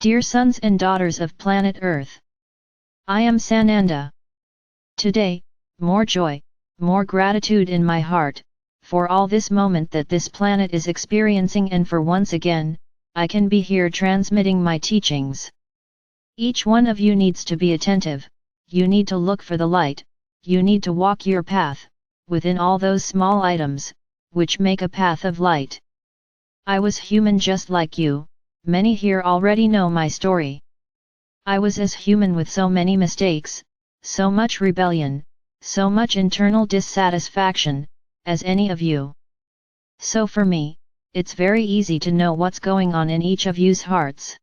Dear sons and daughters of planet Earth, I am Sananda. Today, more joy, more gratitude in my heart, for all this moment that this planet is experiencing, and for once again, I can be here transmitting my teachings. Each one of you needs to be attentive, you need to look for the light, you need to walk your path, within all those small items, which make a path of light. I was human just like you. Many here already know my story. I was as human with so many mistakes, so much rebellion, so much internal dissatisfaction, as any of you. So for me, it's very easy to know what's going on in each of you's hearts.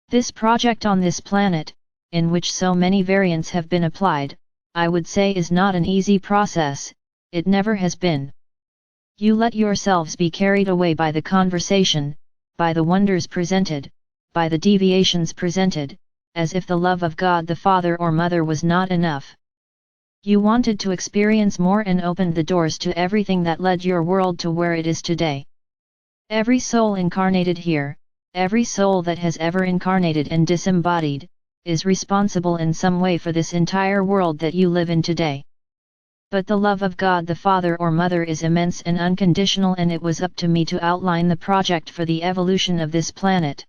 This project on this planet, in which so many variants have been applied, I would say is not an easy process, it never has been. You let yourselves be carried away by the conversation, by the wonders presented, by the deviations presented, as if the love of God the Father or Mother was not enough. You wanted to experience more and opened the doors to everything that led your world to where it is today. Every soul incarnated here, every soul that has ever incarnated and disembodied, is responsible in some way for this entire world that you live in today. But the love of God the Father or Mother is immense and unconditional, and it was up to me to outline the project for the evolution of this planet.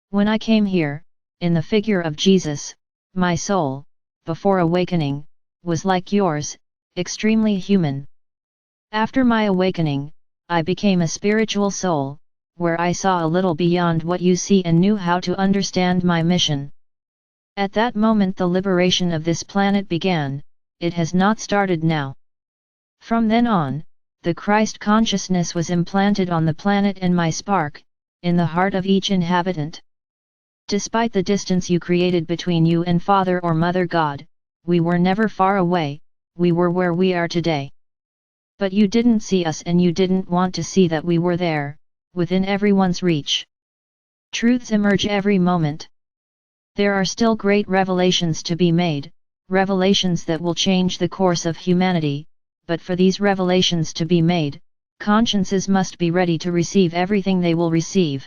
When I came here, in the figure of Jesus, my soul, before awakening, was like yours, extremely human. After my awakening, I became a spiritual soul, where I saw a little beyond what you see and knew how to understand my mission. At that moment the liberation of this planet began. It has not started now. From then on, the Christ consciousness was implanted on the planet and my spark, in the heart of each inhabitant. Despite the distance you created between you and Father or Mother God, we were never far away, we were where we are today. But you didn't see us and you didn't want to see that we were there, within everyone's reach. Truths emerge every moment. There are still great revelations to be made, revelations that will change the course of humanity, but for these revelations to be made, consciences must be ready to receive everything they will receive.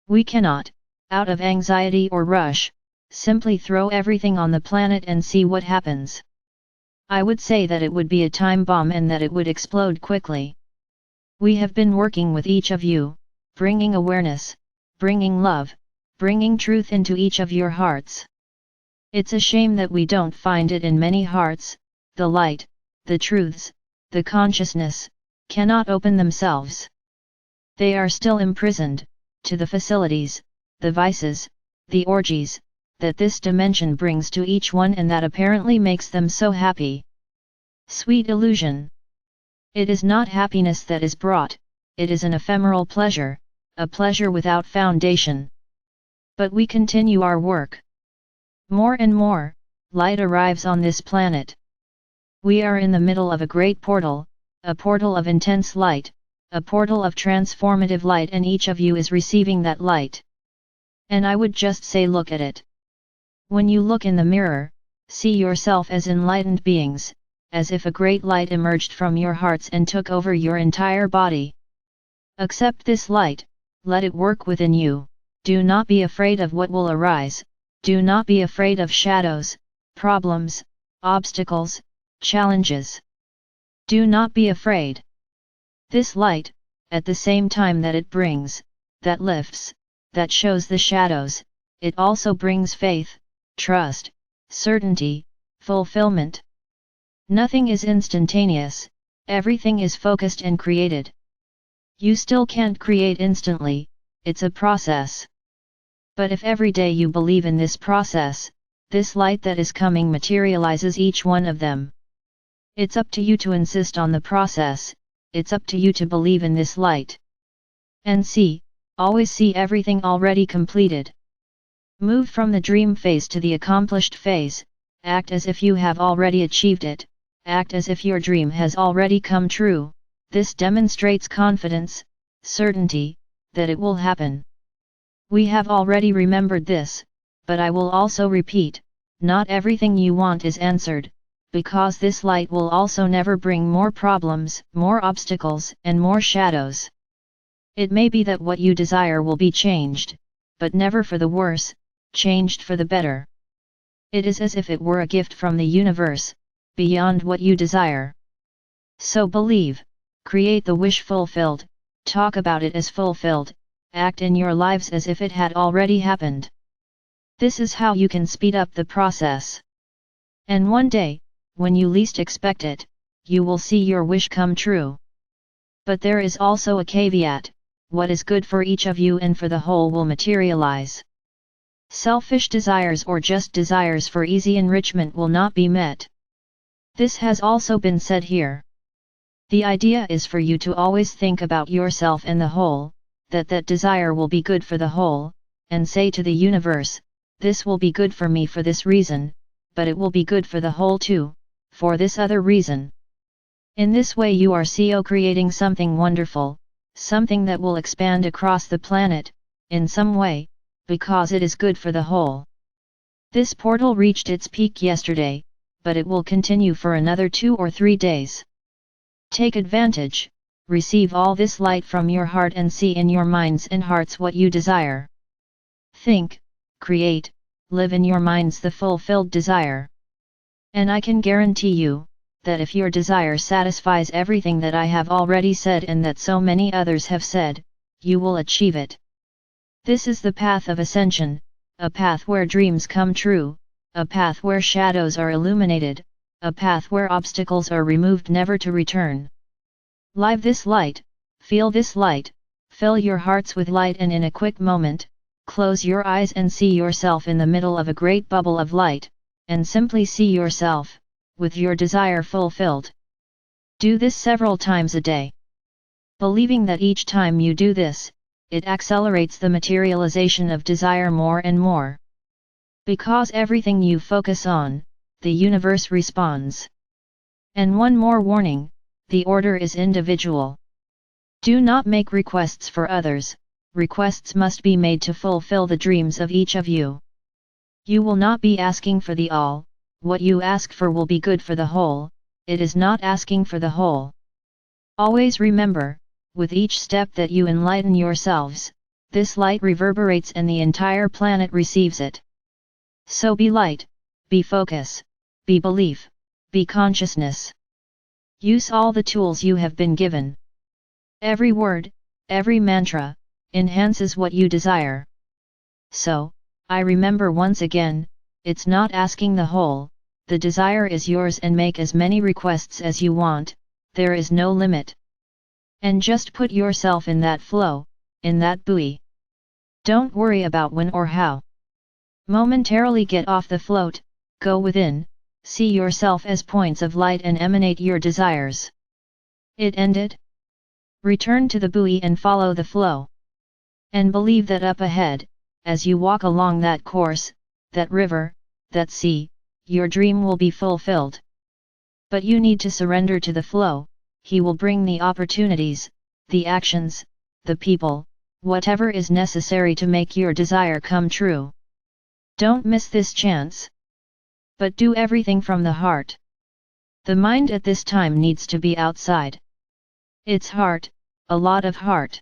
We cannot, out of anxiety or rush, simply throw everything on the planet and see what happens. I would say that it would be a time bomb and that it would explode quickly. We have been working with each of you, bringing awareness, bringing love, bringing truth into each of your hearts. It's a shame that we don't find it in many hearts. The light, the truths, the consciousness, cannot open themselves. They are still imprisoned, to the facilities, the vices, the orgies, that this dimension brings to each one, and that apparently makes them so happy. Sweet illusion! It is not happiness that is brought, it is an ephemeral pleasure, a pleasure without foundation. But we continue our work. More and more, light arrives on this planet. We are in the middle of a great portal, a portal of intense light, a portal of transformative light, and each of you is receiving that light. And I would just say, look at it. When you look in the mirror, see yourself as enlightened beings, as if a great light emerged from your hearts and took over your entire body. Accept this light, let it work within you, do not be afraid of what will arise. Do not be afraid of shadows, problems, obstacles, challenges. Do not be afraid. This light, at the same time that it brings, that lifts, that shows the shadows, it also brings faith, trust, certainty, fulfillment. Nothing is instantaneous, everything is focused and created. You still can't create instantly, it's a process. But if every day you believe in this process, this light that is coming materializes each one of them. It's up to you to insist on the process, it's up to you to believe in this light. And see, always see everything already completed. Move from the dream phase to the accomplished phase, act as if you have already achieved it, act as if your dream has already come true. This demonstrates confidence, certainty, that it will happen. We have already remembered this, but I will also repeat, not everything you want is answered, because this light will also never bring more problems, more obstacles, and more shadows. It may be that what you desire will be changed, but never for the worse, changed for the better. It is as if it were a gift from the universe, beyond what you desire. So believe, create the wish fulfilled, talk about it as fulfilled, act in your lives as if it had already happened. This is how you can speed up the process. And one day, when you least expect it, you will see your wish come true. But there is also a caveat: what is good for each of you and for the whole will materialize. Selfish desires or just desires for easy enrichment will not be met. This has also been said here. The idea is for you to always think about yourself and the whole, that desire will be good for the whole, and say to the universe, this will be good for me for this reason, but it will be good for the whole too, for this other reason. In this way you are creating something wonderful, something that will expand across the planet, in some way, because it is good for the whole. This portal reached its peak yesterday, but it will continue for another 2 or 3 days. Take advantage, receive all this light from your heart and see in your minds and hearts what you desire. Think, create, live in your minds the fulfilled desire. And I can guarantee you, that if your desire satisfies everything that I have already said and that so many others have said, you will achieve it. This is the path of ascension, a path where dreams come true, a path where shadows are illuminated, a path where obstacles are removed never to return. Live this light, feel this light, fill your hearts with light, and in a quick moment, close your eyes and see yourself in the middle of a great bubble of light, and simply see yourself, with your desire fulfilled. Do this several times a day. Believing that each time you do this, it accelerates the materialization of desire more and more. Because everything you focus on, the universe responds. And one more warning, the order is individual. Do not make requests for others, requests must be made to fulfill the dreams of each of you. You will not be asking for the all, what you ask for will be good for the whole, it is not asking for the whole. Always remember, with each step that you enlighten yourselves, this light reverberates and the entire planet receives it. So be light, be focus, be belief, be consciousness. Use all the tools you have been given. Every word, every mantra, enhances what you desire. So, I remember once again, it's not asking the whole, the desire is yours, and make as many requests as you want, there is no limit. And just put yourself in that flow, in that buoy. Don't worry about when or how. Momentarily get off the float, go within, see yourself as points of light and emanate your desires. It ended? Return to the buoy and follow the flow. And believe that up ahead, as you walk along that course, that river, that sea, your dream will be fulfilled. But you need to surrender to the flow, he will bring the opportunities, the actions, the people, whatever is necessary to make your desire come true. Don't miss this chance. But do everything from the heart. The mind at this time needs to be outside. It's heart, a lot of heart.